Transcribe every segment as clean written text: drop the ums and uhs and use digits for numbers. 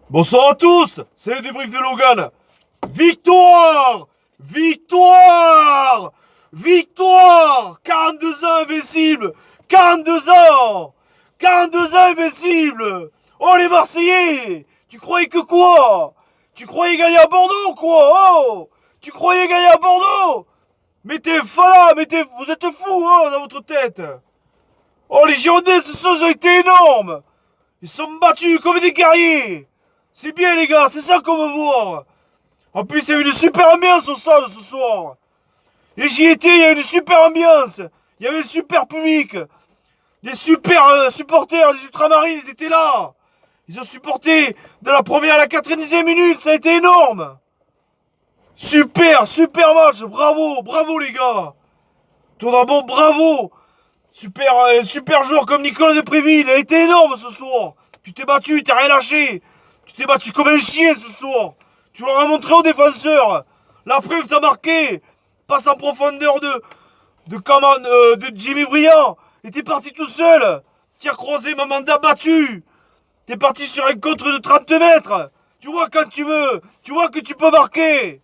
Bonsoir à tous, c'est le débrief de Logan. Victoire! Victoire! Victoire! 42 ans invincible! 42 ans! 42 ans invincible! Oh les Marseillais! Tu croyais que quoi? Tu croyais gagner à Bordeaux quoi? Oh! Tu croyais gagner à Bordeaux? Mais t'es fada, vous êtes fous hein, dans votre tête! Oh les Girondins, ils ont été énormes! Ils sont battus comme des guerriers! C'est bien les gars, c'est ça qu'on veut voir. En plus, il y a eu une super ambiance au stade ce soir. Et j'y étais, il y a eu une super ambiance. Il y avait un super public. Des super supporters, des ultramarines, ils étaient là. Ils ont supporté de la première à la 90e minute, ça a été énorme. Super, super match, bravo, bravo les gars. Tout d'abord, bravo. Super joueur comme Nicolas Depréville, il a été énorme ce soir. Tu t'es battu, t'as rien lâché. Tu t'es battu comme un chien ce soir. Tu leur as montré aux défenseurs. La preuve, t'as marqué. Passe en profondeur de Jimmy Briand. Et t'es parti tout seul. Tu as croisé Mamanda battu. T'es parti sur un contre de 30 mètres. Tu vois quand tu veux. Tu vois que tu peux marquer.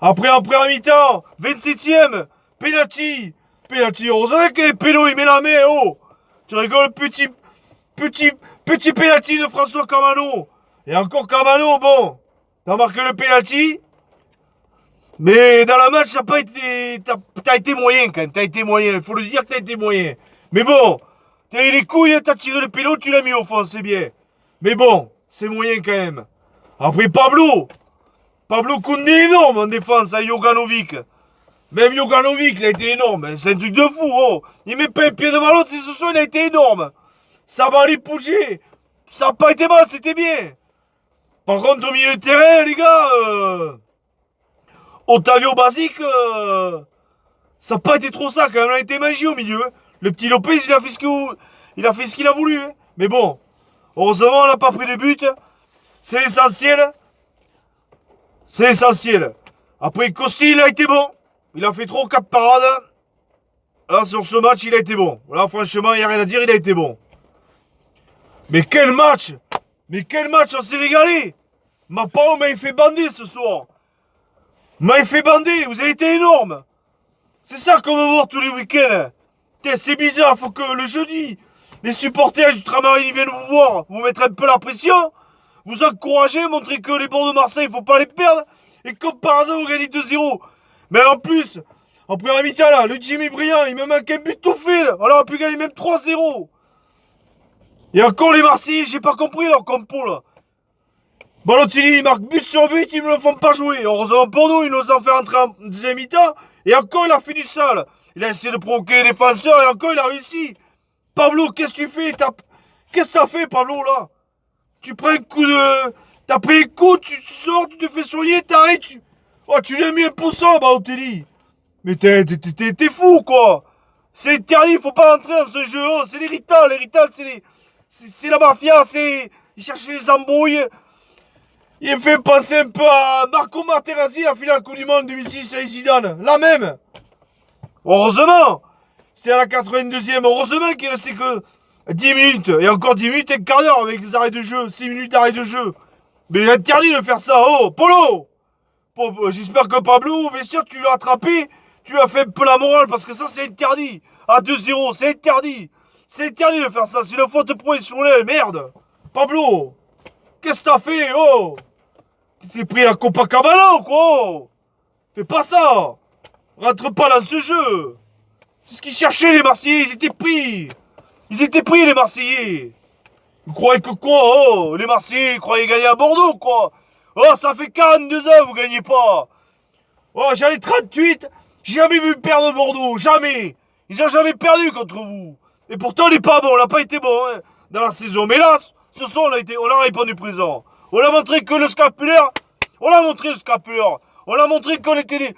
Après, en première mi-temps, 27ème, penalty. Penalty, heureusement que Pélo, il met la main, oh. Tu rigoles, petit penalty de François Camano. Et encore Camano, bon. T'as marqué le penalty. Mais dans la match, t'as pas été. T'as été moyen quand même. T'as été moyen. Il faut le dire que t'as été moyen. Mais bon. T'as eu les couilles, t'as tiré le pélo, tu l'as mis au fond, c'est bien. Mais bon, c'est moyen quand même. Après Pablo. Pablo Koundé énorme en défense à Jokanovic. Même Jokanovic, il a été énorme. C'est un truc de fou, oh. Il met pas un pied devant l'autre, et ce soir, il a été énorme. Ça va aller bouger. Ça n'a pas été mal, c'était bien. Par contre, au milieu de terrain, les gars, Otavio Basic, ça n'a pas été trop ça quand même. On a été mangé au milieu. Le petit Lopez, il a fait ce qu'il a voulu. Hein. Mais bon, heureusement, on n'a pas pris de but. C'est l'essentiel. C'est l'essentiel. Après, Costi, il a été bon. Il a fait 3 ou 4 parades. Là, sur ce match, il a été bon. Là, franchement, il n'y a rien à dire, il a été bon. Mais quel match! Mais quel match, on s'est régalé! Ma parole m'a fait bander ce soir. M'a fait bander, vous avez été énorme. C'est ça qu'on veut voir tous les week-ends. C'est bizarre, faut que le jeudi, les supporters du Ultramarine viennent vous voir, vous mettre un peu la pression, vous encourager, montrer que les Bordeaux de Marseille, il faut pas les perdre. Et comme par hasard, vous gagnez 2-0. Mais en plus, en première mi-temps là, le Jimmy Briand, il me manque un but tout fait. Là. On aurait pu gagner même 3-0. Et encore les Marseillais, j'ai pas compris leur compo là. Balotelli, il marque but sur but, ils me le font pas jouer. Heureusement pour nous, il nous en fait entrer en deuxième mi-temps. Et encore, il a fait du sale. Il a essayé de provoquer les défenseurs et encore, il a réussi. Pablo, qu'est-ce que tu fais? Qu'est-ce que t'as fait, Pablo, là? Tu prends un coup de... T'as pris un coup, tu sors, tu te fais soigner, t'arrêtes. Oh, tu lui as mis un poussin, Balotelli. Mais t'es fou, quoi. C'est interdit, faut pas entrer dans ce jeu. Oh, c'est l'héritage, c'est la mafia, ils cherchent les embrouilles. Il me fait penser un peu à Marco Materazzi à finale Coupe du Monde 2006 à Zidane. La même. Heureusement. C'était à la 82e. Heureusement qu'il restait que 10 minutes. Et encore 10 minutes et un quart d'heure avec les arrêts de jeu. 6 minutes d'arrêt de jeu. Mais il est interdit de faire ça. Oh, Polo. J'espère que Pablo, vestiaire, tu l'as attrapé. Tu lui as fait un peu la morale parce que ça, c'est interdit. À 2-0, c'est interdit. C'est interdit de faire ça. C'est une faute professionnelle. Merde. Pablo. Qu'est-ce que t'as fait, oh? T'es pris à Copacabana ou quoi? Fais pas ça. Rentre pas dans ce jeu. C'est ce qu'ils cherchaient les Marseillais, ils étaient pris. Ils étaient pris les Marseillais. Vous croyez que quoi? Oh, les Marseillais, ils croyaient gagner à Bordeaux quoi? Oh, ça fait 42 ans, vous gagnez pas. Oh, j'en ai 38. J'ai jamais vu perdre Bordeaux, jamais. Ils ont jamais perdu contre vous. Et pourtant, on n'est pas bon, on n'a pas été bon hein, dans la saison. Mais là, ce soir, on a répondu présent. On a montré que le scapulaire, on a montré le scapulaire. On a montré qu'on était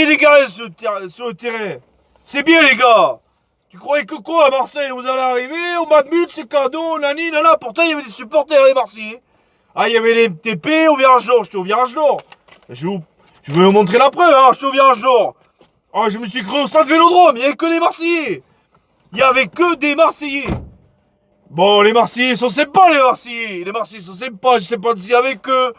des gars sur le terrain. C'est bien les gars. Tu croyais que quoi à Marseille, vous allez arriver, au match de but, c'est cadeau, nani, nana. Pourtant, il y avait des supporters, les Marseillais. Ah, il y avait les MTP au virage d'or. J'étais au virage d'or. Je vais vous montrer la preuve, hein. J'étais au virage d'or. Ah, je me suis cru au stade Vélodrome. Il n'y avait que des Marseillais. Il n'y avait que des Marseillais. Bon, les Marseillais sont sympas, les Marseillais. Les Marseillais sont sympas. Je sais pas si avec eux,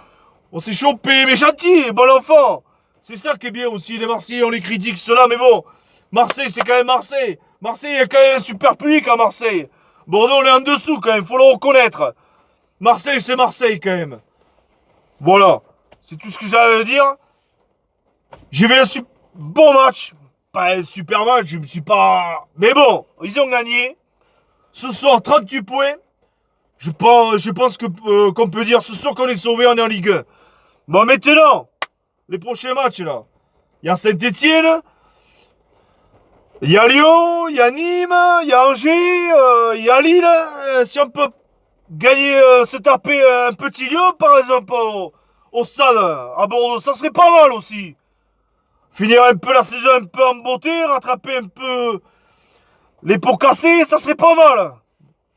on s'est chopé, mais gentil, bon enfant. C'est ça qui est bien aussi. Les Marseillais, on les critique, cela, mais bon. Marseille, c'est quand même Marseille. Marseille, il y a quand même un super public à Marseille. Bordeaux, on est en dessous quand même, faut le reconnaître. Marseille, c'est Marseille quand même. Voilà. C'est tout ce que j'avais à dire. J'ai vu un bon match. Pas un super match, je me suis pas. Mais bon, ils ont gagné. Ce soir, 38 points. Je pense qu'on peut dire ce soir qu'on est sauvé, on est en Ligue 1. Bon, maintenant, les prochains matchs là. Il y a Saint-Etienne, il y a Lyon, il y a Nîmes, il y a Angers, il y a Lille. Si on peut gagner, se taper un petit Lyon, par exemple, au stade à Bordeaux, ça serait pas mal aussi. Finir un peu la saison un peu en beauté, rattraper un peu les pots cassés, ça serait pas mal.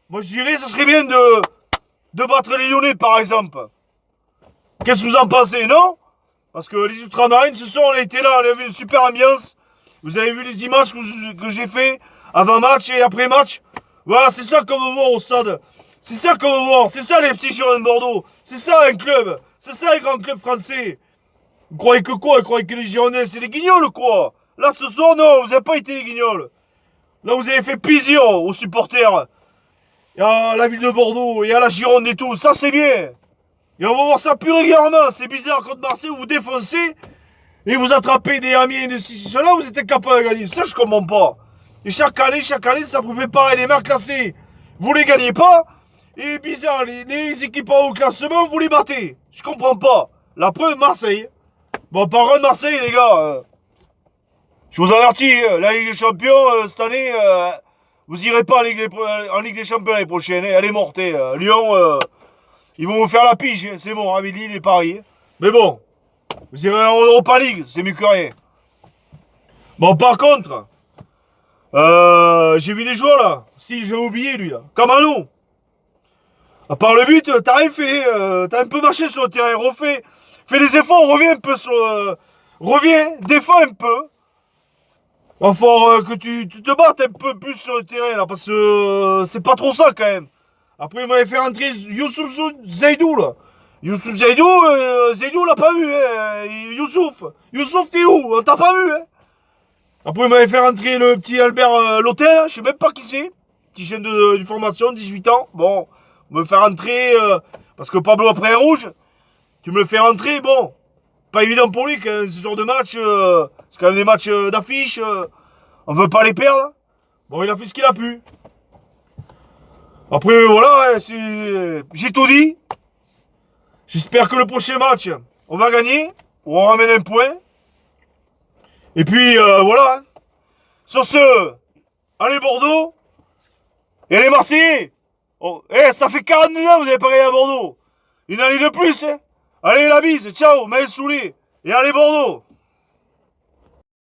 Moi je dirais, ça serait bien de battre les Lyonnais par exemple. Qu'est-ce que vous en pensez, non? Parce que les Ultramarines, ce soir, on a été là, on a vu une super ambiance. Vous avez vu les images que j'ai fait avant match et après match. Voilà, c'est ça qu'on veut voir au stade. C'est ça qu'on veut voir. C'est ça les petits Girondins de Bordeaux. C'est ça un club. C'est ça les grands clubs français. Vous croyez que quoi? Vous croyez que les Girondins, c'est des guignols quoi? Là, ce soir, non, vous n'avez pas été des guignols. Là, vous avez fait plaisir aux supporters. Et à la ville de Bordeaux et à la Gironde et tout. Ça, c'est bien. Et on va voir ça plus régulièrement. C'est bizarre, contre Marseille, vous vous défoncez et vous attrapez des amis et de ceci, cela, vous êtes incapable de gagner. Ça, je comprends pas. Et chaque année, ça vous fait pareil. Les marques classées, vous les gagnez pas. Et bizarre, les équipes en haut classement, vous les battez. Je comprends pas. La preuve, Marseille. Bon, par contre, Marseille, les gars, je vous avertis, la Ligue des Champions, cette année, vous irez pas en Ligue des Champions l'année prochaine. Elle est morte. Lyon, ils vont vous faire la pige. C'est bon, avec Lille et Paris. Mais bon, vous irez en Europa League, c'est mieux que rien. Bon, par contre, j'ai vu des joueurs là. Si, j'ai oublié lui là. Camano. À part le but, t'as rien fait. T'as un peu marché sur le terrain. Fais des efforts, reviens un peu sur. Reviens, défends un peu. Il va falloir que tu te battes un peu plus sur le terrain là, parce que c'est pas trop ça quand même. Après, il m'avait fait rentrer Youssouf Zaidou là. Youssouf Zaidou, Zaidou l'a pas vu, hein. Youssouf, t'es où? On t'a pas vu, hein. Après, il m'avait fait rentrer le petit Albert L'Hôtel, je sais même pas qui c'est. Petit jeune de formation, 18 ans. Bon, me faire rentrer, parce que Pablo a pris un rouge. Tu me le fais rentrer, bon. Pas évident pour lui, quand ce genre de match, c'est quand même des matchs d'affiche. On veut pas les perdre. Bon, il a fait ce qu'il a pu. Après, voilà, hein, j'ai tout dit. J'espère que le prochain match, on va gagner. On ramène un point. Et puis, voilà. Sur ce, allez Bordeaux. Et les Marseillais. Oh, ça fait 42 ans que vous avez pas gagné à Bordeaux. Une année de plus, hein. Allez, la bise. Ciao, main soulée. Et allez Bordeaux.